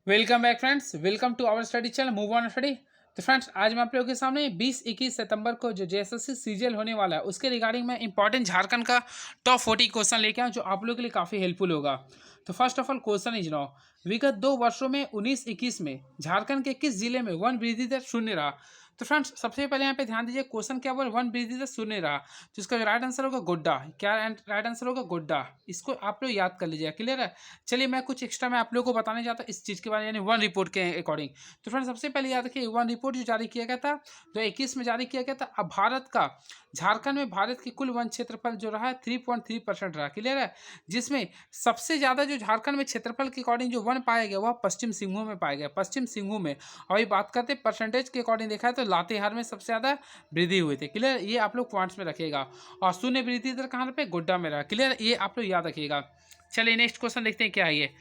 Welcome back friends, welcome to our study channel move on study. तो friends, आज मैं आप लोगों के सामने 20-21 सितंबर को जो जेएसएससी सीजीएल होने वाला है उसके रिगार्डिंग में इंपॉर्टेंट झारखंड का टॉप 40 क्वेश्चन लेके आऊँ जो आप लोगों के लिए काफ़ी हेल्पफुल होगा। तो first of all question is now, विगत 2 वर्षों में 19-21 में झारखंड के किस जिले में वन वृद्धि दर शून्य रहा? तो फ्रेंड्स, सबसे पहले यहाँ पे ध्यान दीजिए, क्वेश्चन क्या बोल वन वृद्धि दर शून्य रहा, तो इसका राइट आंसर होगा गोड्डा। क्या राइट आंसर होगा? गोड्डा। इसको आप लोग याद कर लीजिए, क्लियर है। चलिए मैं कुछ एक्स्ट्रा मैं आप लोगों को बताने जाता हूँ इस चीज़ के बारे में, यानी वन रिपोर्ट के अकॉर्डिंग। तो फ्रेंड्स, सबसे पहले याद रखिए, वन रिपोर्ट जो जारी किया गया था 2021 में जारी किया गया था। अब भारत का झारखंड में भारत की कुल वन क्षेत्रफल जो रहा है 3.3% रहा, क्लियर है। जिसमें सबसे ज़्यादा जो झारखंड में क्षेत्रफल के अकॉर्डिंग जो वन पाया गया वह पश्चिम सिंहभूम में पाया गया, पश्चिम सिंहभूम में। और वही बात करते हैं परसेंटेज के अकॉर्डिंग देखा है तो लातेहार में सबसे ज़्यादा वृद्धि हुई थी, क्लियर। ये आप लोग पॉइंट्स में रखिएगा। और शून्य वृद्धि दर कहाँ पे? गोड्डा में रहा, क्लियर। ये आप लोग याद रखिएगा। चलिए नेक्स्ट क्वेश्चन देखते हैं क्या है ये।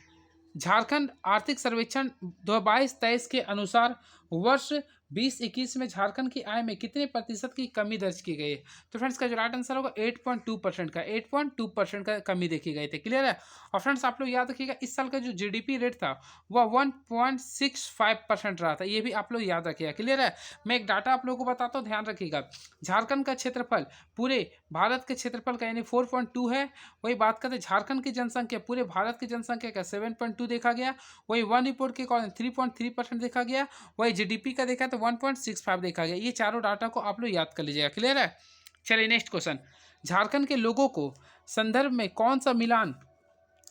झारखंड आर्थिक सर्वेक्षण 2022-23 के अनुसार वर्ष 2021 में झारखंड की आय में कितने प्रतिशत की कमी दर्ज की गई है? तो फ्रेंड्स, का जो राइट आंसर होगा 8.2% का, 8.2% का कमी देखी गई थी, क्लियर है। और फ्रेंड्स, आप लोग याद रखिएगा, इस साल का जो जीडीपी रेट था वह 1.65% रहा था, ये भी आप लोग याद रखिएगा, क्लियर है। मैं एक डाटा आप लोगों को बताता हूँ, ध्यान रखिएगा। झारखंड का क्षेत्रफल पूरे भारत के क्षेत्रफल का यानी 4.2 है। वही बात करते हैं झारखंड की जनसंख्या पूरे भारत की जनसंख्या का 7.2 देखा गया। वही वन रिपोर्ट के अकॉर्डिंग 3.3% देखा गया। वही जीडीपी का देखा तो 1.65 देखा गया। ये चारों डाटा को आप लोग याद कर लीजिएगा, क्लियर है। चलिए नेक्स्ट क्वेश्चन, झारखंड के लोगों को संदर्भ में कौन सा मिलान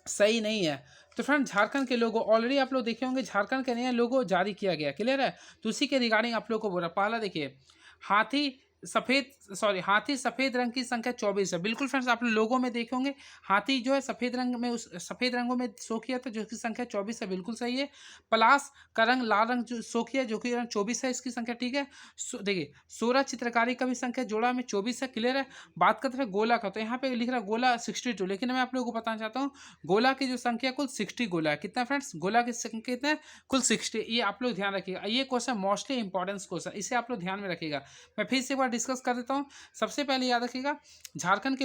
सही नहीं है? तो फ्रेंड, झारखंड के लोगो ऑलरेडी आप लोग देखे होंगे, झारखंड के नया लोगो जारी किया गया, क्लियर है। तो उसी के रिगार्डिंग आप लोग को बोला, पहला देखिए, हाथी हाथी सफेद रंग की संख्या 24 है। बिल्कुल फ्रेंड्स, आप लोगों में देखे होंगे हाथी जो है सफेद रंग में, उस सफेद रंगों में शो किया था जो कि संख्या 24 है, बिल्कुल सही है। पलास का रंग लाल रंग जो शो किया जो कि रंग 24 है, इसकी संख्या ठीक है। देखिए, सोरा चित्रकारी का भी संख्या जोड़ा में 24 है, क्लियर है। बात करते हैं गोला का, तो यहाँ पे लिख रहा है गोला 62, लेकिन मैं आप लोगों को बताना चाहता हूँ गोला की जो संख्या कुल 60 गोला है। कितना फ्रेंड्स? गोला की संख्या कितना है? कुल 60। ये आप लोग ध्यान रखिएगा, ये क्वेश्चन मोस्टली इंपॉर्टेंस क्वेश्चन, इसे आप लोग ध्यान में रखिएगा। मैं फिर से एक बार डिस्कस कर देता हूँ। सबसे पहले याद रखिएगा, झारखंड के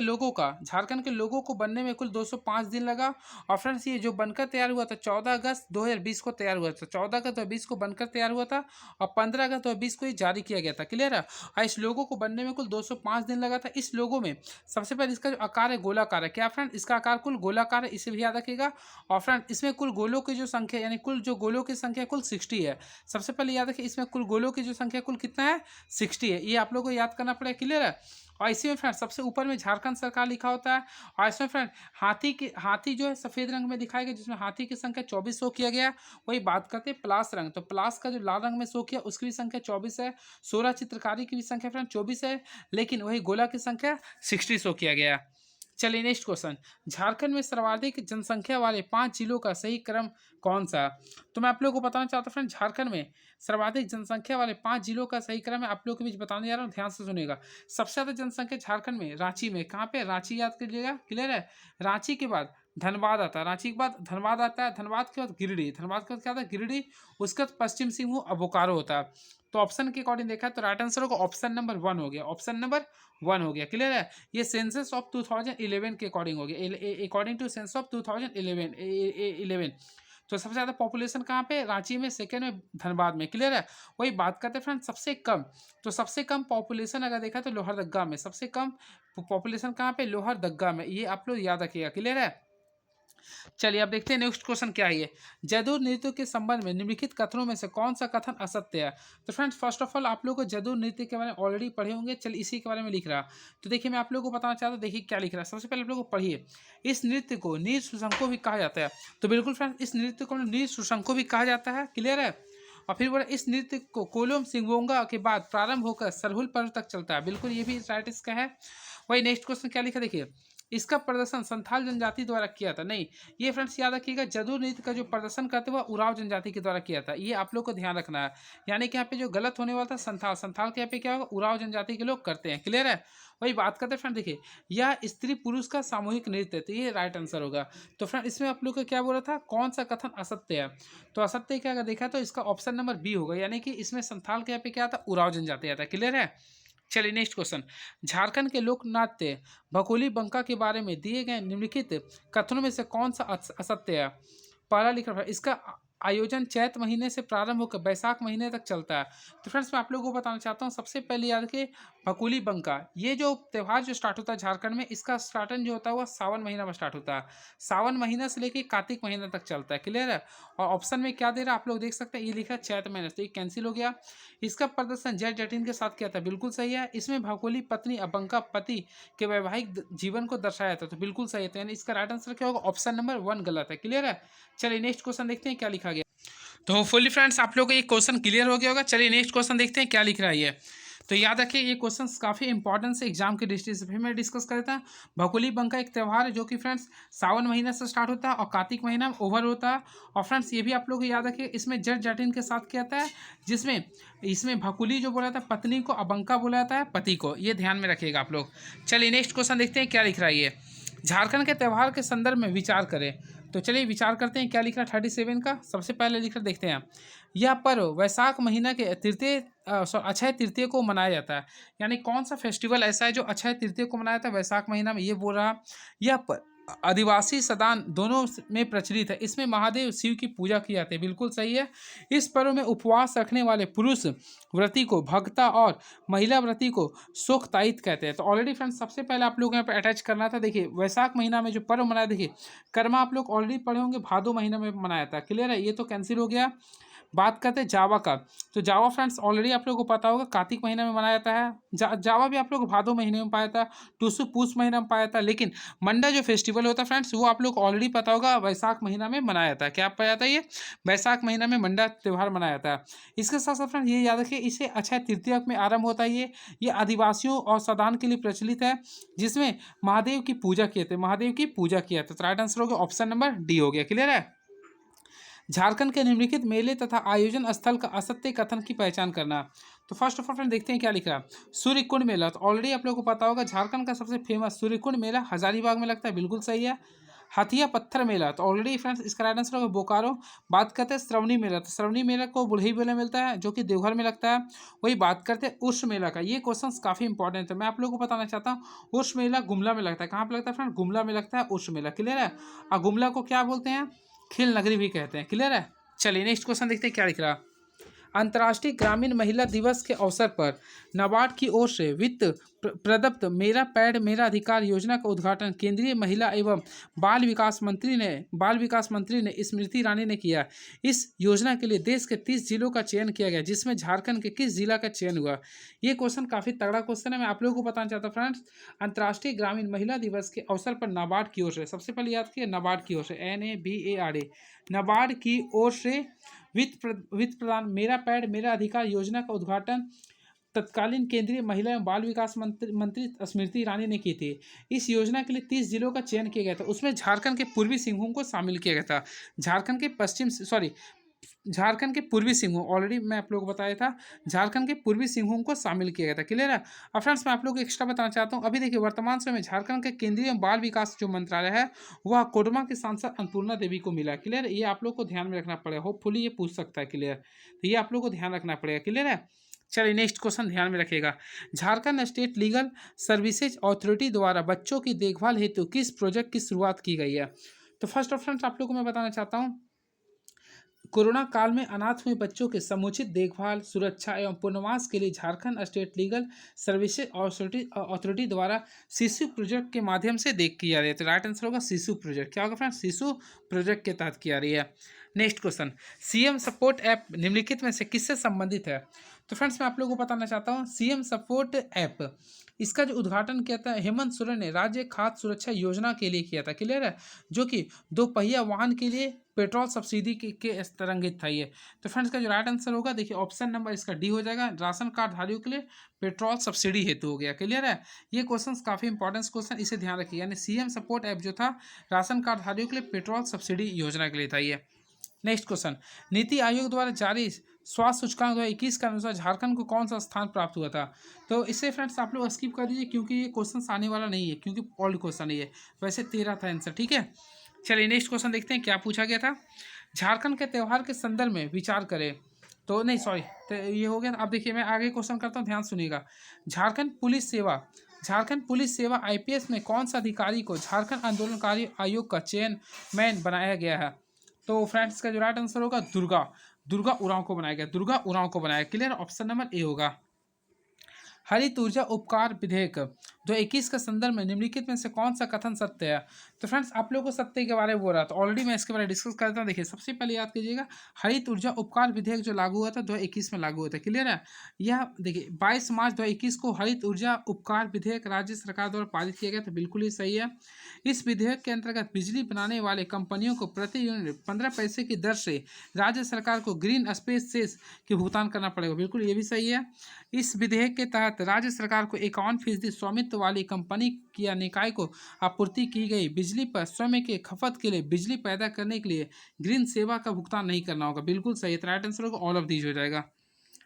लोगों को बनने में कुल 205 दिन लगा। और फ्रेंड्स, ये जो बनकर तैयार हुआ था 14 अगस्त 2020 को तैयार हुआ था, 14 अगस्त 2020 को बनकर तैयार हुआ था और 15 अगस्त 2020 को ये जारी किया गया था, क्लियर है। और इस लोगों को बनने में कुल 205 दिन लगा था। इस लोगों में सबसे पहले इसका जो आकार है गोलाकार है, क्या फ्रेंड? इसका आकार कुल गोलाकार है, इसे भी याद रखिएगा। और फ्रेंड, इसमें कुल गोलों की जो संख्या यानी कुल जो गोलों की संख्या कुल 60 है। सबसे पहले याद रखिए, इसमें कुल गोलों की जो संख्या कुल कितना है? 60 है। ये आप लोगों को याद करना पड़ेगा, क्लियर है। और इसी में फ्रेंड सबसे ऊपर में झारखंड सरकार लिखा होता है। और इसमें फ्रेंड हाथी जो है सफेद रंग में दिखाया गया, जिसमें हाथी की संख्या 24 शो किया गया। वही बात करते हैं प्लास रंग, तो प्लास का जो लाल रंग में शो किया उसकी भी संख्या 24 है। सोरा चित्रकारी की भी संख्या फ्रेंड 24 है, लेकिन वही गोला की संख्या 60 शो किया गया। चलिए नेक्स्ट क्वेश्चन, झारखंड में सर्वाधिक जनसंख्या वाले 5 जिलों का सही क्रम कौन सा? तो मैं आप लोगों को बताना चाहता हूँ फ्रेंड, झारखंड में सर्वाधिक जनसंख्या वाले 5 जिलों का सही क्रम है आप लोगों के बीच बताने जा रहा हूँ, ध्यान से सुनिएगा। सबसे ज़्यादा जनसंख्या झारखंड में रांची में, कहाँ पे? रांची याद करिएगा, क्लियर है। रांची के बाद धनबाद आता है, रांची के बाद धनबाद आता है, धनबाद के बाद गिरिडीह, धनबाद के बाद क्या आता है? गिरिडीह। उसके बाद पश्चिम सिंहभूम और बोकारो होता है। तो ऑप्शन के अकॉर्डिंग देखा तो राइट आंसर होगा ऑप्शन नंबर 1 हो गया, ऑप्शन नंबर 1 हो गया, क्लियर है। ये सेंसस ऑफ 2011 के अकॉर्डिंग हो गया, अकॉर्डिंग टू सेंसस ऑफ 2011। तो सबसे ज़्यादा पॉपुलेशन कहाँ पे? रांची में, सेकेंड में धनबाद में, क्लियर है। वही बात करते हैं फ्रेंड सबसे कम, तो सबसे कम पॉपुलेशन अगर देखा तो लोहरदग्गा में, सबसे कम पॉपुलेशन कहाँ पे? लोहरदग्गा में। ये आप लोग याद रखिएगा, क्लियर है। चलिए अब देखते हैं नेक्स्ट क्वेश्चन क्या है ये। जदू नृत्य के संबंध में निम्नलिखित कथनों में से कौन सा कथन असत्य है? तो फ्रेंड्स, फर्स्ट ऑफ ऑल आप लोग को जदू नृत्य के बारे में ऑलरेडी पढ़े होंगे। चलिए इसी के बारे में लिख रहा, तो देखिए मैं आप लोगों को बताना चाहता हूँ, देखिए क्या लिख रहा है। सबसे पहले आप लोग को पढ़िए, इस नृत्य को नीर सुशंको भी कहा जाता है। तो बिल्कुल फ्रेंड्स, इस नृत्य को नीर सुशंको भी कहा जाता है, क्लियर है। और फिर बोला इस नृत्य को कोलोम सिंगोंगा के बाद प्रारंभ होकर सरहुल पर्व तक चलता है, बिल्कुल ये भी राइट इसका है। वही नेक्स्ट क्वेश्चन क्या लिखा देखिए, इसका प्रदर्शन संथाल जनजाति द्वारा किया था। नहीं, ये फ्रेंड्स याद रखिएगा, जदू नृत्य का जो प्रदर्शन करते हुआ उराव जनजाति के द्वारा किया था, ये आप लोग को ध्यान रखना है। यानी कि यहाँ पे जो गलत होने वाला था संथाल के यहाँ पे क्या होगा? उराव जनजाति के लोग करते हैं, क्लियर है। वही बात करते हैं फ्रेंड, देखिए यह स्त्री पुरुष का सामूहिक नृत्य है, तो ये राइट आंसर होगा। तो फ्रेंड, इसमें आप लोग को क्या बोला था, कौन सा कथन असत्य है? तो असत्य क्या अगर देखा तो इसका ऑप्शन नंबर बी होगा, यानी कि इसमें संथाल के यहाँ पे क्या था? उराव जनजाति आता है, क्लियर है। चलिए नेक्स्ट क्वेश्चन, झारखंड के लोक नाट्य भकोली बंका के बारे में दिए गए निम्नलिखित कथनों में से कौन सा असत्य है? पहला लिख रहा है इसका आयोजन चैत महीने से प्रारंभ होकर बैसाख महीने तक चलता है। तो फ्रेंड्स मैं आप लोगों को बताना चाहता हूँ, सबसे पहले याद रखिए भकुली बंका, ये जो त्यौहार जो स्टार्ट होता है झारखंड में, इसका स्टार्टन जो होता है वह सावन महीना में स्टार्ट होता है। सावन महीना से लेकर कार्तिक महीना तक चलता है, क्लियर है। और ऑप्शन में क्या दे रहा है आप लोग देख सकते हैं, ये लिखा है चैत महीने, तो ये कैंसिल हो गया। इसका प्रदर्शन जट जटिन के साथ किया था, बिल्कुल सही है। इसमें भकुली पत्नी और बंका पति के वैवाहिक जीवन को दर्शाया था, तो बिल्कुल सही है। तो यानी इसका राइट आंसर क्या होगा, ऑप्शन नंबर 1 गलत है, क्लियर है। चलिए नेक्स्ट क्वेश्चन देखते हैं क्या लिखा गया। तो होपफुली फ्रेंड्स आप लोगों को ये क्वेश्चन क्लियर हो गया होगा। चलिए नेक्स्ट क्वेश्चन देखते हैं क्या लिख रहा है ये। तो याद रखिए ये क्वेश्चन काफ़ी इंपॉर्टेंट है एग्जाम की दृष्टि से। फिर मैं डिस्कस करता हूँ। भकुली बंका एक त्यौहार है जो कि फ्रेंड्स सावन महीना से स्टार्ट होता है और कार्तिक महीना में ओवर होता है। और फ्रेंड्स ये भी आप लोग को याद रखिए, इसमें जट जटिन के साथ क्या आता है, जिसमें इसमें भकुली जो बोला जाता है पत्नी को और बंका बोला जाता है पति को, ये ध्यान में रखिएगा आप लोग। चलिए नेक्स्ट क्वेश्चन देखते हैं क्या लिख रहा है ये। झारखंड के त्यौहार के संदर्भ में विचार करें। तो चलिए विचार करते हैं क्या लिख रहा है 37 का। सबसे पहले लिख रहा देखते हैं, यह पर्व वैशाख महीना के तृतीय अक्षय तृतीय को मनाया जाता है। यानी कौन सा फेस्टिवल ऐसा है जो अक्षय तृतीय को मनाया जाता है वैशाख महीना में, ये बोल रहा। यह आदिवासी सदान दोनों में प्रचलित है। इसमें महादेव शिव की पूजा की जाती है, बिल्कुल सही है। इस पर्व में उपवास रखने वाले पुरुष व्रती को भक्ता और महिला व्रती को शोकतायित कहते हैं। तो ऑलरेडी फ्रेंड्स सबसे पहले आप लोग यहाँ पे अटैच करना था। देखिए वैशाख महीना में जो पर्व मनाया, देखिए कर्मा आप लोग ऑलरेडी पढ़े होंगे, भादो महीना में मनाया था, क्लियर है। ये तो कैंसिल हो गया। बात करते हैं जावा का। तो जावा फ्रेंड्स ऑलरेडी आप लोगों को पता होगा कार्तिक महीना में मनाया जाता है। जावा भी आप लोग भादो महीने में पाया था, टूसू पूस महीना में पाया था। लेकिन मंडा जो फेस्टिवल होता है फ्रेंड्स, वो आप लोग ऑलरेडी पता होगा वैशाख महीना में मनाया जाता है। क्या पाया जाता है, ये वैशाख महीना में मंडा त्यौहार मनाया जाता है। इसके साथ साथ फ्रेंड्स ये याद रखिए, इसे अक्षय तृतीया में आरंभ होता है। ये आदिवासियों और सदान के लिए प्रचलित है, जिसमें महादेव की पूजा किए थे, महादेव की पूजा किया था। तो राइट आंसर हो गया ऑप्शन नंबर डी हो गया, क्लियर है। झारखंड के निम्नलिखित मेले तथा आयोजन स्थल का असत्य कथन की पहचान करना। तो फर्स्ट ऑफ ऑल फ्रेंड देखते हैं क्या लिख रहा है। सूर्यकुंड मेला, तो ऑलरेडी आप लोगों को पता होगा झारखंड का सबसे फेमस सूर्यकुंड मेला हजारीबाग में लगता है, बिल्कुल सही है। हथिया पत्थर मेला, तो ऑलरेडी फ्रेंड्स इसका राइट आंसर होगा बोकारो। बात करते हैं श्रवणी मेला, तो श्रवणी मेला को बुढ़ई मेला मिलता है जो कि देवघर में लगता है। वही बात करते हैं उर्स मेला का। ये क्वेश्चन काफी इंपॉर्टेंट है, मैं आप लोगों को बताना चाहता हूँ। उर्स मेला गुमला में लगता है। कहाँ पे लगता है फ्रेंड, गुमला में लगता है उर्स मेला, क्लियर है। और गुमला को क्या बोलते हैं, खेल नगरी भी कहते हैं, क्लियर है। चलिए नेक्स्ट क्वेश्चन देखते हैं क्या लिख रहा। अंतर्राष्ट्रीय ग्रामीण महिला दिवस के अवसर पर नाबार्ड की ओर से वित्त प्रदत्त मेरा पैड मेरा अधिकार योजना का उद्घाटन केंद्रीय महिला एवं बाल विकास मंत्री ने स्मृति ईरानी ने किया। इस योजना के लिए देश के 30 जिलों का चयन किया गया, जिसमें झारखंड के किस जिला का चयन हुआ। ये क्वेश्चन काफी तगड़ा क्वेश्चन है, मैं आप लोगों को बताना चाहता हूँ फ्रेंड्स। अंतर्राष्ट्रीय ग्रामीण महिला दिवस के अवसर पर नाबार्ड की ओर से, सबसे पहले याद किया नाबार्ड की ओर से, NABARD, नाबार्ड की ओर से वित्त प्रदान मेरा पैड मेरा अधिकार योजना का उद्घाटन तत्कालीन केंद्रीय महिला एवं बाल विकास मंत्री स्मृति ईरानी ने की थी। इस योजना के लिए 30 जिलों का चयन किया गया था, उसमें झारखंड के पूर्वी सिंहभूम को शामिल किया गया था। झारखंड के पूर्वी सिंहभूम, ऑलरेडी मैं आप लोगों को बताया था, झारखंड के पूर्वी सिंहभूम को शामिल किया गया था, क्लियर है। अब फ्रेंड्स मैं आप लोगों को एक्स्ट्रा बताना चाहता हूँ। अभी देखिए वर्तमान समय में झारखंड के केंद्रीय बाल विकास जो मंत्रालय है वह कोडरमा के सांसद अन्नपूर्णा देवी को मिला, क्लियर। ये आप लोग को ध्यान में रखना पड़ेगा, होपफुली ये पूछ सकता है, क्लियर। तो ये आप लोग को ध्यान रखना पड़ेगा, क्लियर है। चलिए नेक्स्ट क्वेश्चन ध्यान में रखिएगा। Jharkhand state legal services authority द्वारा बच्चों की देखभाल हेतु किस प्रोजेक्ट की शुरुआत की गई है। तो फर्स्ट ऑफ फ्रेंड्स आप लोग को मैं बताना चाहता हूँ, कोरोना काल में अनाथ हुए बच्चों के समुचित देखभाल, सुरक्षा एवं पुनर्वास के लिए Jharkhand state legal services authority द्वारा शिशु प्रोजेक्ट के माध्यम से देख की जा रही है। तो राइट आंसर होगा शिशु प्रोजेक्ट। क्या होगा फ्रेंड्स, शिशु प्रोजेक्ट के तहत की जा रही है। Next question, CM support app निम्नलिखित में से किससे संबंधित है। तो फ्रेंड्स मैं आप लोगों को बताना चाहता हूँ, CM सपोर्ट ऐप, इसका जो उद्घाटन किया था हेमंत सोरेन ने राज्य खाद्य सुरक्षा योजना के लिए किया था, क्लियर है, जो कि 2 पहिया वाहन के लिए पेट्रोल सब्सिडी के तरंगित था ये। तो फ्रेंड्स का जो राइट आंसर होगा देखिए ऑप्शन नंबर इसका डी हो जाएगा, राशन कार्ड धारियों के लिए पेट्रोल सब्सिडी हेतु हो गया, क्लियर है। ये क्वेश्चन काफी इंपॉर्टेंट क्वेश्चन, इसे ध्यान रखिए। यानी CM सपोर्ट ऐप जो था राशन कार्ड धारियों के लिए पेट्रोल सब्सिडी योजना के लिए था ये। नेक्स्ट क्वेश्चन, नीति आयोग द्वारा जारी स्वास्थ्य सूचकांक 2021 के अनुसार झारखंड को कौन सा स्थान प्राप्त हुआ था। तो इससे फ्रेंड्स आप लोग स्किप कर दीजिए क्योंकि ये क्वेश्चन आने वाला नहीं है, क्योंकि ओल्ड क्वेश्चन है ये। वैसे 13 था आंसर, ठीक है। चलिए नेक्स्ट क्वेश्चन देखते हैं क्या पूछा गया था। झारखंड के त्यौहार के संदर्भ में विचार करें। तो नहीं सॉरी, तो ये हो गया। अब देखिए मैं आगे क्वेश्चन करता हूँ, ध्यान सुनिएगा। झारखंड पुलिस सेवा IPS में कौन सा अधिकारी को झारखंड आंदोलनकारी आयोग का चेयरमैन बनाया गया है। तो फ्रेंड्स इसका जो राइट आंसर होगा दुर्गा, दुर्गा उरांव को बनाया गया, दुर्गा उरांव को बनाया। क्लियर, ऑप्शन नंबर ए होगा। हरित ऊर्जा उपकार विधेयक 2021 के संदर्भ में निम्नलिखित में से कौन सा कथन सत्य है? तो फ्रेंड्स आप लोगों को सत्य के बारे में बोल रहा था, ऑलरेडी मैं इसके बारे में डिस्कस करता हूँ। देखिए सबसे पहले याद कीजिएगा, हरित ऊर्जा उपकार विधेयक जो लागू हुआ था 2021 में लागू हुआ था। क्लियर है, यह देखिए 22 मार्च 2021 को हरित ऊर्जा उपकार विधेयक राज्य सरकार द्वारा पारित किया गया, तो बिल्कुल ही सही है। इस विधेयक के अंतर्गत बिजली बनाने वाले कंपनियों को प्रति यूनिट 15 पैसे की दर से राज्य सरकार को ग्रीन स्पेस सेस के भुगतान करना पड़ेगा, बिल्कुल ये भी सही है। इस विधेयक के तहत राज्य सरकार को 51% स्वामित्व वाली कंपनी या निकाय को आपूर्ति की गई बिजली पर स्वयं के खपत के लिए बिजली पैदा करने के लिए ग्रीन सेवा का भुगतान नहीं करना होगा, बिल्कुल सही। राइट आंसर होगा ऑल ऑफ दीज हो जाएगा।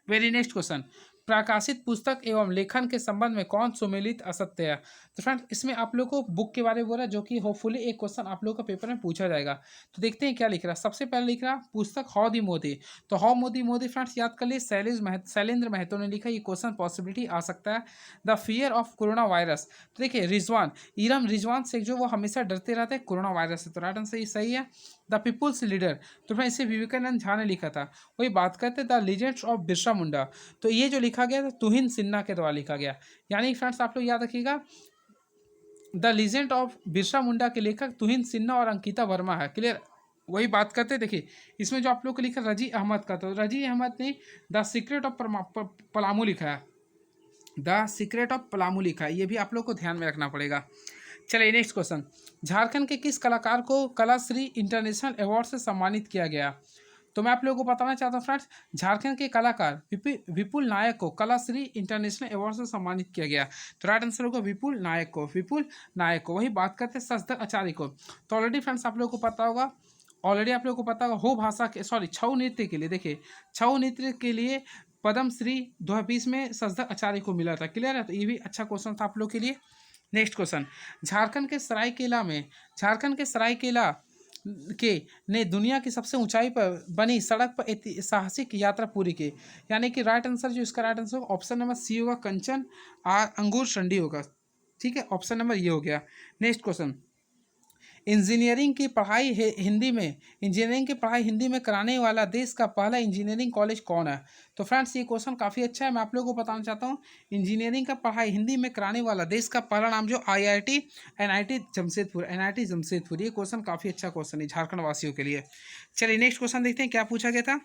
वेरी नेक्स्ट क्वेश्चन, प्रकाशित पुस्तक एवं लेखन के संबंध में कौन सुमेलित असत्य है? तो फ्रेंड्स इसमें आप लोग को बुक के बारे में बोला, जो कि होपफुली एक क्वेश्चन आप लोग का पेपर में पूछा जाएगा। तो देखते हैं क्या लिख रहा है। सबसे पहले लिख रहा पुस्तक हाउ दी मोदी, तो हाउ मोदी मोदी फ्रेंड्स याद कर लिए शैलेंद्र महतो ने लिखा, ये क्वेश्चन पॉसिबिलिटी आ सकता है। The fear of corona virus, तो देखिए रिजवान इरम रिजवान शेख जो वो हमेशा डरते रहते हैं कोरोना वायरस से, तो राइट आंसर सही है। द पीपुल्स लीडर, तो फ्रेंड्स इसे विवेकानंद झा ने लिखा था। वही बात करते the legends of Birsa Munda, तो ये जो लिखा गया था तुहिन सिन्हा के द्वारा लिखा गया। यानी फ्रेंड्स आप लोग याद रखिएगा, the legend of Birsa Munda के लेखक तुहिन सिन्हा और अंकिता वर्मा है। क्लियर, वही बात करते देखिए इसमें जो आप लोग को लिखा रजी अहमद का, तो रजी अहमद ने द सीक्रेट ऑफ पलामू लिखा है, द सीक्रेट ऑफ पलामू लिखा है, ये भी आप लोग को ध्यान में रखना पड़ेगा। चलिए नेक्स्ट क्वेश्चन, झारखंड के किस कलाकार को कलाश्री इंटरनेशनल अवार्ड से सम्मानित किया गया? तो मैं आप लोगों को बताना चाहता हूँ फ्रेंड्स, झारखंड के कलाकार विपुल नायक को कलाश्री इंटरनेशनल अवार्ड से सम्मानित किया गया। तो राइट आंसर होगा विपुल नायक को, विपुल नायक को। वही बात करते हैं सचदर आचार्य को, तो ऑलरेडी फ्रेंड्स आप लोगों को पता होगा, ऑलरेडी आप लोगों को पता होगा हो भाषा के छऊ नृत्य के लिए, देखिए छऊ नृत्य के लिए पद्मश्री 2020 में सचदर आचार्य को मिला था। क्लियर है, तो ये भी अच्छा क्वेश्चन था आप लोग के लिए। नेक्स्ट क्वेश्चन, झारखंड के सरायकेला के ने दुनिया की सबसे ऊंचाई पर बनी सड़क पर साहसिक यात्रा पूरी की। यानी कि राइट आंसर जो इसका राइट आंसर होगा ऑप्शन नंबर सी होगा, कंचन अंगूर संडी होगा। ठीक है, ऑप्शन नंबर ये हो गया। नेक्स्ट क्वेश्चन, इंजीनियरिंग की पढ़ाई हिंदी में कराने वाला देश का पहला इंजीनियरिंग कॉलेज कौन है? तो फ्रेंड्स ये क्वेश्चन काफ़ी अच्छा है, मैं आप लोगों को बताना चाहता हूँ। इंजीनियरिंग का पढ़ाई हिंदी में कराने वाला देश का पहला नाम जो एनआईटी जमशेदपुर। ये क्वेश्चन काफ़ी अच्छा क्वेश्चन है झारखंड वासियों के लिए। चलिए नेक्स्ट क्वेश्चन देखते हैं क्या पूछा गया था।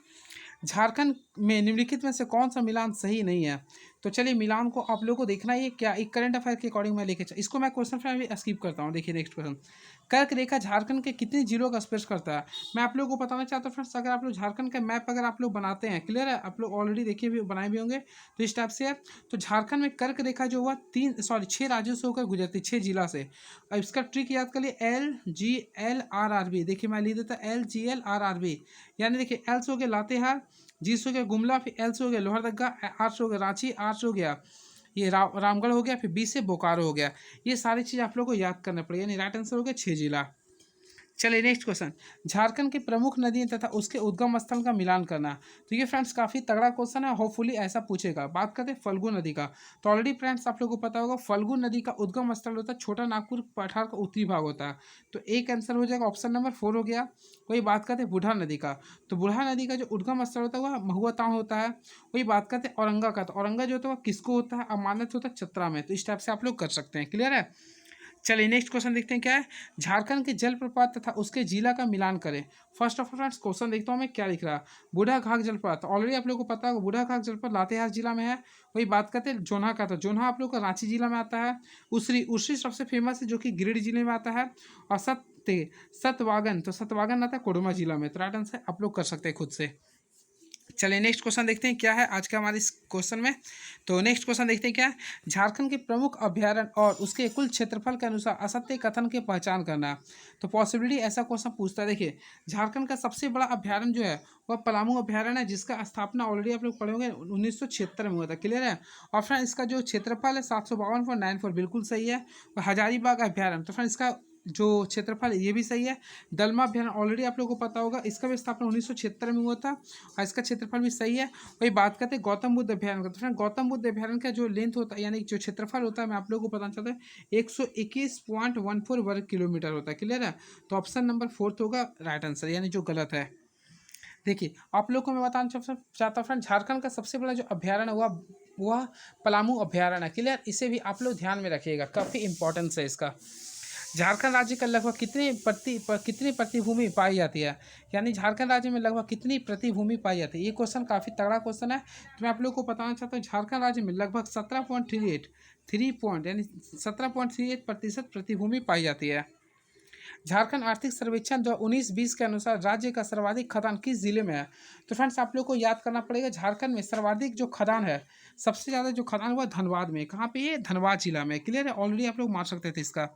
झारखंड में निम्नलिखित में से कौन सा मिलान सही नहीं है? तो चलिए मिलान को आप लोगों को देखना है, क्या एक करंट अफेयर के अकॉर्डिंग मैं लेके इसको मैं क्वेश्चन फिर स्किप करता हूँ। देखिए नेक्स्ट क्वेश्चन, कर्क रेखा झारखंड के कितने जिलों का स्पर्श करता है? मैं आप लोगों को बताना चाहता हूँ फ्रेंड्स, अगर आप लोग झारखंड का मैप अगर आप लोग बनाते हैं, क्लियर है, आप लोग ऑलरेडी देखिए भी बनाए भी होंगे, तो इस टाइप से है। तो झारखंड में कर्क रेखा जो हुआ 6 राज्यों से होकर गुजरती, 6 जिला से। अब इसका ट्रिक याद कर लिए, LGLRRB, देखिए मैं लिख देता LGLRRB। यानी देखिए एल से हो गया लातेहार, जी से हो गया गुमला, फिर एल से हो गया लोहरदगा, आर से हो गया रांची, आर से हो गया ये रामगढ़ हो गया, फिर बी से बोकारो हो गया। ये सारी चीज़ आप लोग को याद करना पड़ेगा, यानी राइट आंसर हो गया 6 जिला। चलिए नेक्स्ट क्वेश्चन, झारखंड की प्रमुख नदियां तथा उसके उद्गम स्थल का मिलान करना। तो ये फ्रेंड्स काफ़ी तगड़ा क्वेश्चन है, होपफुली ऐसा पूछेगा। बात करते हैं फल्गु नदी का, तो ऑलरेडी फ्रेंड्स आप लोगों को पता होगा फल्गु नदी का उद्गम स्थल होता है छोटा नागपुर पठार का उत्तरी भाग होता है। तो एक आंसर हो जाएगा ऑप्शन नंबर 4 हो गया। वही बात करते हैं बूढ़ा नदी का, तो बूढ़ा नदी का जो उद्गम स्थल होता है वह महुआ टाउन होता है। वही बात करते हैं औरंगा का, तो औरंगा जो होता है वह किसको होता है, अमानत होता है चतरा में। तो इस टाइप से आप लोग कर सकते हैं। क्लियर है, चलिए नेक्स्ट क्वेश्चन देखते हैं क्या है। झारखंड के जलप्रपात तथा उसके जिला का मिलान करें। First of all friends question देखता हूँ मैं क्या लिख रहा है। बूढ़ा घाघ जलप्रपात ऑलरेडी आप लोगों को पता होगा, बूढ़ा घाघ जलप्रपात लातेहार जिला में है। वही बात करते हैं जोन्हा का, तो जोन्हा आप लोग का रांची जिला में आता है। उसरी सबसे फेमस है जो कि गिरिडीह जिले में आता है। और सतवागन, तो सतवागन आता है कोडरमा जिला में। तो राइट आंसर आप लोग कर सकते हैं खुद से। चलिए नेक्स्ट क्वेश्चन देखते हैं क्या है आज का हमारे इस क्वेश्चन में। तो नेक्स्ट क्वेश्चन देखते हैं क्या है। झारखंड के प्रमुख अभ्यारण्य और उसके कुल क्षेत्रफल के अनुसार असत्य कथन की पहचान करना। तो पॉसिबिलिटी ऐसा क्वेश्चन पूछता है। देखिए झारखंड का सबसे बड़ा अभ्यारण्य जो है वह पलामू अभ्यारण्य है, जिसका स्थापना ऑलरेडी आप लोग पढ़े होंगे 1976 में हुआ था। क्लियर है, और फ्रेंड इसका जो क्षेत्रफल है 752.94, बिल्कुल सही है। हजारीबाग अभ्यारण्य, तो फ्रेंड इसका जो क्षेत्रफल ये भी सही है। दलमा अभ्यारण्य ऑलरेडी आप लोगों को पता होगा, इसका भी स्थापना 1976 में हुआ था और इसका क्षेत्रफल भी सही है। वही बात करते हैं गौतम बुद्ध अभ्यारण्य का। तो फ्रेंड गौतम बुद्ध अभ्यारण्य का जो लेंथ होता है यानी जो क्षेत्रफल होता है मैं आप लोगों को बताना चाहता हूँ 121.14 वर्ग किलोमीटर होता है। क्लियर है? तो ऑप्शन नंबर 4 होगा राइट आंसर, यानी जो गलत है। देखिए आप लोग को मैं बताना चाहता हूँ फ्रेंड, झारखंड का सबसे बड़ा जो अभ्यारण्य हुआ वह पलामू अभ्यारण्य। क्लियर? इसे भी आप लोग ध्यान में रखिएगा, काफ़ी इंपॉर्टेंस है इसका। झारखंड राज्य का लगभग कितनी प्रतिभूमि पाई जाती है, यानी झारखंड राज्य में लगभग कितनी प्रतिभूमि पाई जाती है। ये क्वेश्चन काफ़ी तगड़ा क्वेश्चन है, तो मैं आप लोग को बताना चाहता हूँ झारखंड राज्य में लगभग 17.38% प्रतिभूमि पाई जाती है। झारखंड आर्थिक सर्वेक्षण 2019-20 के अनुसार राज्य का सर्वाधिक खदान किस जिले में है। तो फ्रेंड्स आप लोग को याद करना पड़ेगा, झारखंड में सर्वाधिक जो खदान है, सबसे ज़्यादा जो खदान हुआ धनबाद में। कहाँ पे? ये धनबाद जिला में। क्लियर है? ऑलरेडी आप लोग मार सकते थे इसका।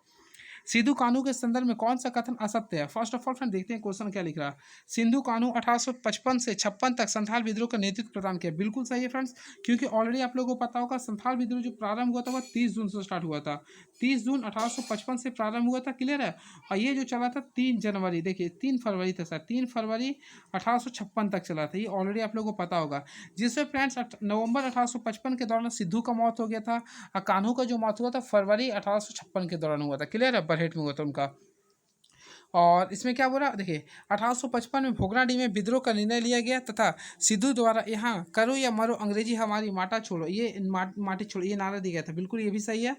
सिंधु कानू के संदर्भ में कौन सा कथन असत्य है। फर्स्ट ऑफ ऑल फ्रेंड देखते हैं क्वेश्चन क्या लिख रहा है। सिंधु कानू 1855 से 56 तक संथाल विद्रोह का नेतृत्व प्रदान किया। बिल्कुल सही है फ्रेंड्स, क्योंकि ऑलरेडी आप लोगों को पता होगा संथाल विद्रोह जो प्रारंभ हुआ था वह 30 जून से स्टार्ट हुआ था। 30 जून 1855 से प्रारंभ हुआ था। क्लियर है? और ये जो चला था 3 जनवरी, देखिए 3 फरवरी था सर, 3 फरवरी 1856 तक चला था। ये ऑलरेडी आप लोगों को पता होगा, जिसमें फ्रेंड्स नवंबर 1855 के दौरान सिद्धू का मौत हो गया था और कान्हू का जो मौत हुआ था फरवरी 1856 के दौरान हुआ था। क्लियर है? बरहेट में हुआ था उनका। और इसमें क्या बोला, देखिए 1855 में भोगनाडीह में विद्रोह का निर्णय लिया गया तथा सिद्धू द्वारा यहाँ करो या मरो अंग्रेजी हमारी माटा छोड़ो, ये माटी छोड़ो, ये नारा दिया गया था। बिल्कुल ये भी सही है।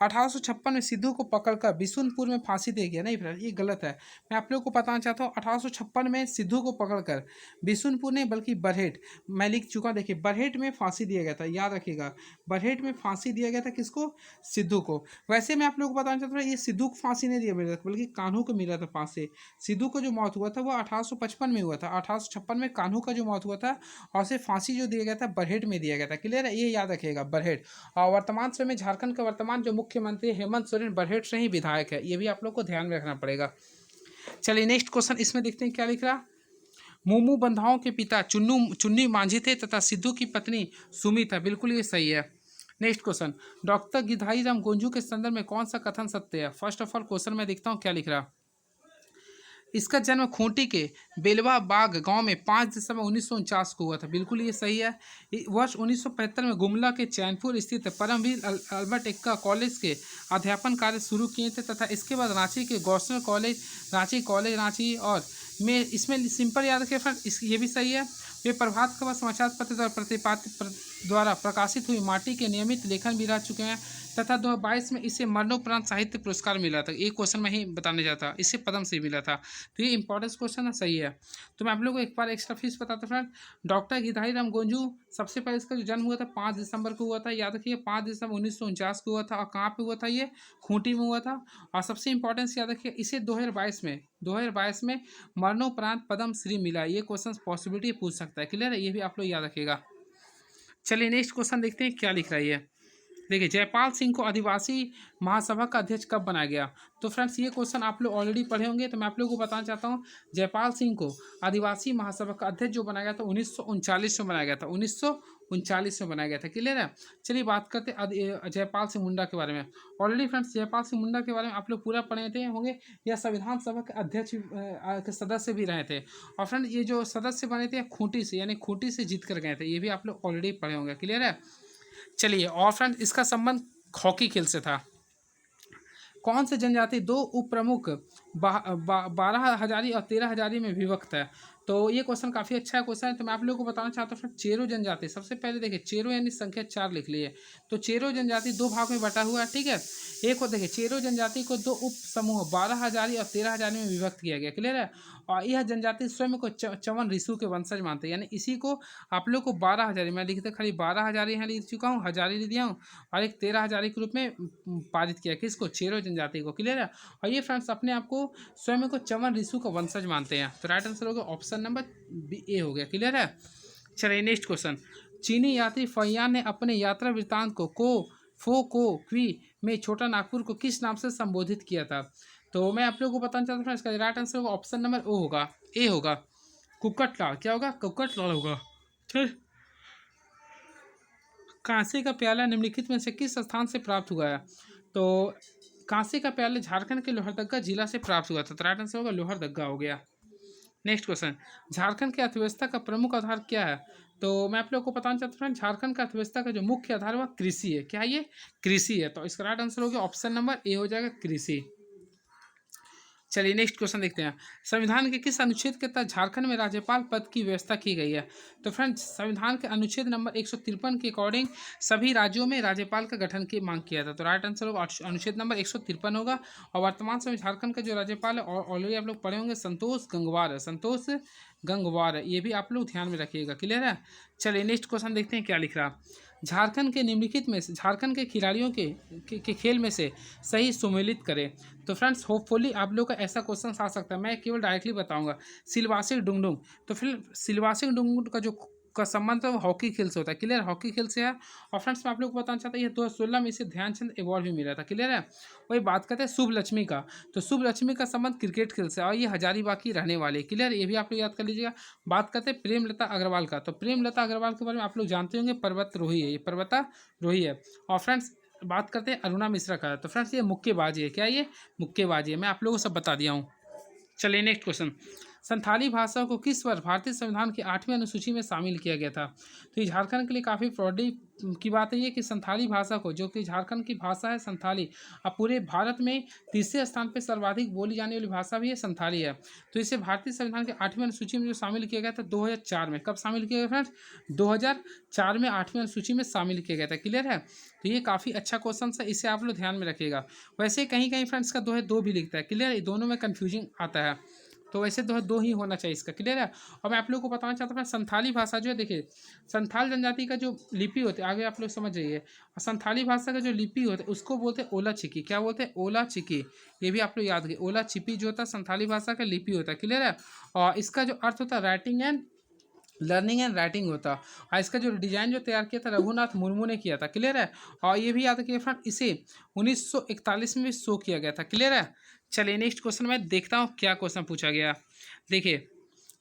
1856 में सिद्धू को पकड़कर बिशुनपुर में फांसी दे गया। नहीं फ्रेंड ये गलत है, मैं आप लोग को बताना चाहता हूँ 1856 में सिद्धू को पकड़कर बिशुनपुर नहीं बल्कि बरहेट, मैं लिख चुका, देखिए बरहेट में फांसी दिया गया था, याद रखिएगा। बरहेट में फांसी दिया गया था किसको? सिद्धू को। वैसे मैं आप लोग को बताना चाहता हूँ ये सिद्धू को फांसी नहीं दिया मिला था बल्कि कान्हू को मिला था फांसी। सिद्धू को जो मौत हुआ था वो 1855 में हुआ था, 1856 में कान्हू का जो मौत हुआ था और उसे फांसी जो दिया गया था बरहेट में दिया गया था। क्लियर है? ये याद रखिएगा बरहेट। और वर्तमान समय में झारखंड का वर्तमान जो मुख्यमंत्री हेमंत सोरेन बरहेट से ही विधायक है, ये भी आप लोग को ध्यान में रखना पड़ेगा। चलिए नेक्स्ट क्वेश्चन इसमें देखते हैं क्या लिख रहा। मोमू बंधाओं के पिता चुन्नी मांझी थे तथा सिद्धू की पत्नी सुमी था। बिल्कुल ये सही है। Next question, doctor गिधाई Ram Gonju के संदर्भ में कौन सा कथन सत्य है। फर्स्ट ऑफ ऑल क्वेश्चन में देखता हूँ क्या लिख रहा। इसका जन्म खूंटी के बेलवा बाग गांव में 5 दिसंबर 1949 को हुआ था। बिल्कुल ये सही है। वर्ष 1975 में गुमला के चैनपुर स्थित परमवीर अल्बर्ट एक्का कॉलेज के अध्यापन कार्य शुरू किए थे तथा इसके बाद रांची के गौसनर कॉलेज रांची और में इसमें सिंपल याद रखिए फ्रेंड, ये भी सही है। वे प्रभात खबर समाचार पत्र द्वारा प्रकाशित हुई माटी के नियमित लेखन भी रह चुके हैं तथा 2022 में इसे मरणोपरांत साहित्य पुरस्कार मिला था। एक क्वेश्चन में ही बताने जाता, इसे पद्मश्री मिला था। तो ये इंपॉर्टेंट क्वेश्चन है, सही है। तो मैं आप लोगों को एक बार एक्स्ट्रा फीस बताता फ्रेंड। डॉक्टर गिधाई राम गोंजू सबसे पहले इसका जो जन्म हुआ था 5 दिसंबर को हुआ था। याद रखिए 5 दिसंबर 1949 को हुआ था। और कहाँ पे हुआ था? ये खूंटी में हुआ था। और सबसे इंपॉर्टेंस याद रखिए इसे 2022 में मरणोपरांत पद्मश्री मिला। ये क्वेश्चन पॉसिबिलिटी पूछ सकता है। क्लियर है? ये भी आप लोग याद रखिएगा। चलिए नेक्स्ट क्वेश्चन देखते हैं क्या लिख रहा है ये। देखिए जयपाल सिंह को आदिवासी महासभा का अध्यक्ष कब बनाया गया। तो फ्रेंड्स ये क्वेश्चन आप लोग ऑलरेडी पढ़े होंगे, तो मैं आप लोगों को बताना चाहता हूँ जयपाल सिंह को आदिवासी महासभा का अध्यक्ष जो बनाया गया था 1939 में बनाया गया था। 1939 में बनाया गया था। क्लियर है? चलिए बात करते हैं जयपाल सिंह मुंडा के बारे में। ऑलरेडी फ्रेंड्स जयपाल सिंह मुंडा के बारे में आप लोग पूरा पढ़े थे होंगे। यह संविधान सभा के अध्यक्ष के सदस्य भी रहे थे। और फ्रेंड ये जो सदस्य बने थे खूंटी से, यानी खूंटी से जीत कर गए थे। ये भी आप लोग ऑलरेडी पढ़े होंगे। क्लियर है? चलिए और फ्रेंड इसका संबंध हॉकी खेल से था। कौन से जनजाति 2 उप प्रमुख 12 हजारी और 13 हजारी में विभक्त है। तो ये क्वेश्चन काफ़ी अच्छा क्वेश्चन है। तो मैं आप लोगों को बताना चाहता हूँ चेरो जनजाति। सबसे पहले देखिए चेरो यानी संख्या 4 लिख लिए। तो चेरो जनजाति 2 भाग में बटा हुआ है। ठीक है? एक को देखिए चेरो जनजाति को 2 उप समूह 12 हजारी और 13 हजारी में विभक्त किया गया। क्लियर है? और यह जनजाति स्वयं को चवन ऋषु के वंशज मानते हैं, यानी इसी को आप लोग को 12 हजारी, मैं लिखते खाली 12 हजारी यहाँ लिख चुका हूँ, हजारी लिख दिया हूँ और एक 13 हजारी के रूप में पारित किया किसको? चेरो जनजाति को। क्लियर है? और ये फ्रेंड्स अपने आप को स्वयं को चवन ऋषु का वंशज मानते हैं। तो राइट आंसर होगा ऑप्शन नंबर ए हो गया। क्लियर है? चलिए नेक्स्ट क्वेश्चन, चीनी यात्री फैयान ने अपने यात्रा वृत्तांत को क्वी में छोटा नागपुर को किस नाम से संबोधित किया था। तो मैं आप लोगों को बताना चाहता हूँ इसका राइट आंसर होगा ऑप्शन नंबर ओ होगा, ए होगा, कुक्कट लाल। क्या होगा? कुक्कट लाल होगा। ठीक, कांसे का प्याला निम्नलिखित में से किस स्थान से प्राप्त हुआ है। तो कांसे का प्याला झारखंड के लोहरदग्गा जिला से प्राप्त हुआ था, तो राइट आंसर होगा लोहरदग्गा हो गया। नेक्स्ट क्वेश्चन, झारखंड की अर्थव्यवस्था का प्रमुख आधार क्या है? तो मैं आप लोग को बताना चाहता हूँ, झारखंड का अर्थव्यवस्था का जो मुख्य आधार है वह कृषि है। क्या ये? कृषि है। तो इसका राइट आंसर हो गया ऑप्शन नंबर ए हो जाएगा, कृषि। चलिए नेक्स्ट क्वेश्चन देखते हैं। संविधान के किस अनुच्छेद के तहत झारखंड में राज्यपाल पद की व्यवस्था की गई है? तो फ्रेंड्स, संविधान के अनुच्छेद नंबर 153 के अकॉर्डिंग सभी राज्यों में राज्यपाल का गठन की मांग किया था, तो राइट आंसर होगा अनुच्छेद नंबर 153 होगा। और वर्तमान समय झारखंड का जो राज्यपाल है और ऑलरेडी आप लोग पढ़े होंगे, संतोष गंगवार है, संतोष गंगवार है, ये भी आप लोग ध्यान में रखिएगा। क्लियर है? चलिए नेक्स्ट क्वेश्चन देखते हैं क्या लिख रहा। झारखंड के निम्नलिखित में से झारखंड के खिलाड़ियों के खेल में से सही सुमेलित करें। तो फ्रेंड्स, होपफुली आप लोग का ऐसा क्वेश्चन आ सकता है, मैं केवल डायरेक्टली बताऊंगा। सिलवासिक डुंगडुंग, तो फिर सिलवासिक डुंगडुंग का जो का संबंध है वो हॉकी खेल से होता है। क्लियर? हॉकी खेल से है। और फ्रेंड्स, मैं आप लोग को बताना चाहता हूँ, ये 2016 में इसे ध्यानचंद अवार्ड भी मिला था। क्लियर है? वही बात करते हैं शुभ लक्ष्मी का, तो शुभ लक्ष्मी का संबंध क्रिकेट खेल से, और ये हजारीबाग की रहने वाली। क्लियर? ये भी आप लोग याद कर लीजिएगा। बात करते हैं प्रेमलता अग्रवाल का, तो प्रेमलता अग्रवाल के बारे में आप लोग जानते होंगे, पर्वतारोही है, ये पर्वतारोही है। और फ्रेंड्स, बात करते हैं अरुणा मिश्रा का, तो फ्रेंड्स ये मुक्केबाजी है। क्या ये? मुक्केबाजी है। मैं आप लोगों को सब बता दिया हूँ। चलिए नेक्स्ट क्वेश्चन, संथाली भाषा को किस वर्ष भारतीय संविधान की 8वीं अनुसूची में शामिल किया गया था? तो ये झारखंड के लिए काफ़ी प्राउडी की बात है ये कि संथाली भाषा को, जो कि झारखंड की भाषा है संथाली, अब पूरे भारत में तीसरे स्थान पर सर्वाधिक बोली जाने वाली भाषा भी है संथाली है। तो इसे भारतीय संविधान की 8वीं अनुसूची में जो शामिल किया गया था 2004 में। कब शामिल किया गया फ्रेंड्स? 2004 में 8वीं अनुसूची में शामिल किया गया था। क्लियर है? तो ये काफ़ी अच्छा क्वेश्चन है, इसे आप लोग ध्यान में रखिएगा। वैसे कहीं कहीं फ्रेंड्स का 2 है, 2 भी लिखता है। क्लियर? ये दोनों में कन्फ्यूजिंग आता है, तो वैसे 2 ही होना चाहिए इसका। क्लियर है? और मैं आप लोगों को बताना चाहता हूँ, संथाली भाषा जो है, देखिए संथाल जनजाति का जो लिपि होती है, आगे आप लोग समझ जाइए, संथाली भाषा का जो लिपि होता है उसको बोलते हैं ओला चिकी। क्या बोलते हैं? ओला चिकी। ये भी आप लोग याद करिए, ओला चिपी जो होता है संथाली भाषा का लिपि होता है। क्लियर है? और इसका जो अर्थ होता है writing and learning and writing होता। और इसका जो डिज़ाइन जो तैयार किया था रघुनाथ मुर्मू ने किया था। क्लियर है? और ये भी याद रखिए फ्रेंड, इसे 1941 में भी शो किया गया था। क्लियर है? चलिए नेक्स्ट क्वेश्चन मैं देखता हूँ क्या क्वेश्चन पूछा गया। देखिए,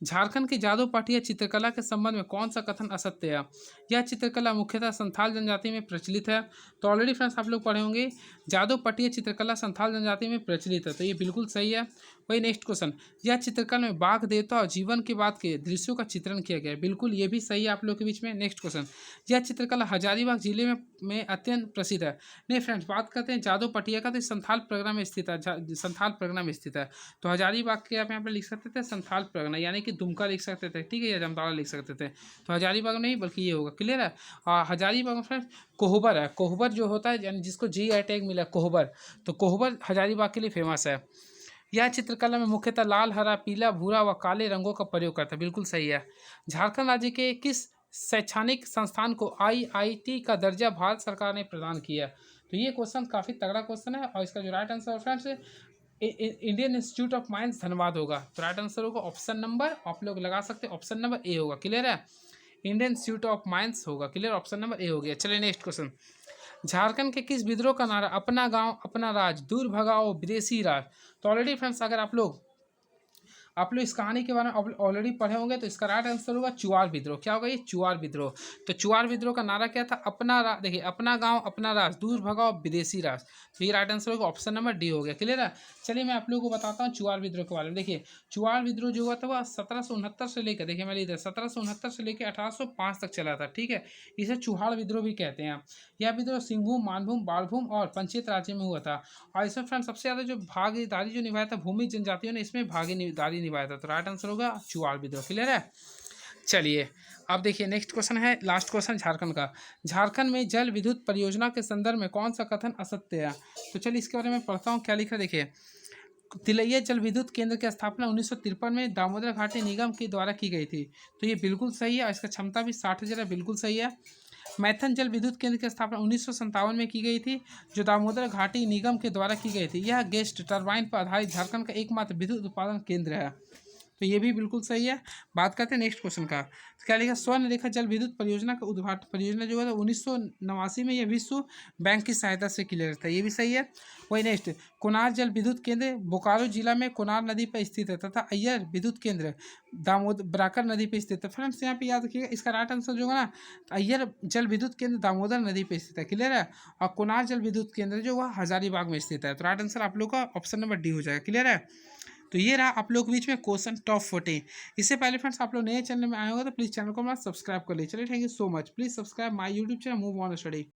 झारखंड के जादू पाटिया चित्रकला के संबंध में कौन सा कथन असत्य है? यह चित्रकला मुख्यतः संथाल जनजाति में प्रचलित है। तो ऑलरेडी फ्रेंड्स आप लोग पढ़े होंगे, जादू पाटिया चित्रकला संथाल जनजाति में प्रचलित है, तो ये बिल्कुल सही है। वही नेक्स्ट क्वेश्चन, यह चित्रकला में बाघ देवता और जीवन के बाद के दृश्यों का चित्रण किया गया है। बिल्कुल ये भी सही है आप लोग के बीच में। नेक्स्ट क्वेश्चन, यह चित्रकला हजारीबाग जिले में अत्यंत प्रसिद्ध है। नहीं फ्रेंड्स, बात करते हैं जादू पटिया का, तो संथाल परगना में स्थित है, संथाल परगना में स्थित है। तो हजारीबाग के आप यहाँ पर लिख सकते थे संथाल परगना, यानी कि दुमका लिख सकते थे, ठीक है, या जामताड़ा लिख सकते थे। तो हजारीबाग नहीं बल्कि ये होगा। क्लियर है? और हजारीबाग में फ्रेंड्स कोहबर है, कोहबर जो होता है यानी जिसको GI टैग मिला कोहबर, तो कोहबर हजारीबाग के लिए फेमस है। यह चित्रकला में मुख्यतः लाल, हरा, पीला, भूरा व काले रंगों का प्रयोग करता है। बिल्कुल सही है। झारखंड राज्य के किस शैक्षणिक संस्थान को IIT का दर्जा भारत सरकार ने प्रदान किया? तो ये क्वेश्चन काफ़ी तगड़ा क्वेश्चन है, और इसका जो right answer friends Indian institute of mines Dhanbad होगा। तो राइट आंसर होगा ऑप्शन नंबर, आप लोग लगा सकते हैं, ऑप्शन नंबर ए होगा। क्लियर है? इंडियन इंस्टीट्यूट ऑफ माइंस होगा। क्लियर? ऑप्शन नंबर ए हो गया। चलिए नेक्स्ट क्वेश्चन, झारखंड के किस विद्रोह का नारा अपना गांव अपना राज, दूर भगाओ विदेशी राज? तो ऑलरेडी फ्रेंड्स अगर आप लोग इस कहानी के बारे में ऑलरेडी पढ़े होंगे, तो इसका राइट आंसर होगा चुआर विद्रोह। क्या होगा? ये चुआर विद्रोह। तो चुआर विद्रोह का नारा क्या था? देखिए, अपना गांव अपना राज, दूर भगाओ विदेशी राज। तो ये राइट आंसर होगा ऑप्शन नंबर डी हो गया। क्लियर है? चलिए मैं आप लोगों को बताता हूँ चुआर विद्रोह के बारे में। देखिए, चुआर विद्रोह जो हुआ था वह 1769 से लेकर, देखिए मैं लिख 1769 से लेकर 1805 तक चला था। ठीक है? इसे चुहाड़ विद्रोह भी कहते हैं। यह विद्रोह सिंहभूम, मानभूम, बालभूम और पंचेत राज्य में हुआ था। और इसमें फ्रेंड सबसे ज़्यादा जो भागीदारी जो निभाया था भूमि जनजातियों ने इसमें भागीदारी निभाया था। तो राइट आंसर होगा चुआड़ विद्रोह। क्लियर है? चलिए अब देखिए नेक्स्ट क्वेश्चन है, लास्ट क्वेश्चन झारखंड का। झारखंड में जल विद्युत परियोजना के संदर्भ में कौन सा कथन असत्य है? तो चलिए इसके बारे में पढ़ता हूँ क्या लिखा है। देखिए, तिलैया जल विद्युत केंद्र की स्थापना 1953 में दामोदर घाटी निगम के द्वारा की गई थी। तो ये बिल्कुल सही है, इसका क्षमता भी 60,000 है। बिल्कुल सही है। मैथन जल विद्युत केंद्र की स्थापना 1957 में की गई थी, जो दामोदर घाटी निगम के द्वारा की गई थी। यह गैस टरबाइन पर आधारित झारखंड का एकमात्र विद्युत उत्पादन केंद्र है। तो ये भी बिल्कुल सही है। बात करते हैं नेक्स्ट क्वेश्चन का। तो क्या लिखा, स्वर्ण रेखा जल विद्युत परियोजना का उद्घाटन परियोजना जो है 1989 में यह विश्व बैंक की सहायता से किया था, ये भी सही है। वही नेक्स्ट, कोनार जल विद्युत केंद्र बोकारो जिला में कोनार नदी पर स्थित है तथा अय्यर विद्युत केंद्र दामोदर ब्राकर नदी पर स्थित है। फ्रेंड्स यहाँ पे याद रखिएगा, इसका राइट आंसर जो है ना, अय्यर जल विद्युत केंद्र दामोदर नदी पर स्थित है, क्लियर है। और कोनार जल विद्युत केंद्र जो वह हजारीबाग में स्थित है। तो राइट आंसर आप लोग का ऑप्शन नंबर डी हो जाएगा, क्लियर है। तो ये रहा आप लोग के बीच में क्वेश्चन टॉप 40। इससे पहले फ्रेंड्स आप लोग नए चैनल में आए होगा तो प्लीज़ चैनल को हमारा सब्सक्राइब कर लीजिए। चलिए, thank you so much. Please subscribe my YouTube channel move on study.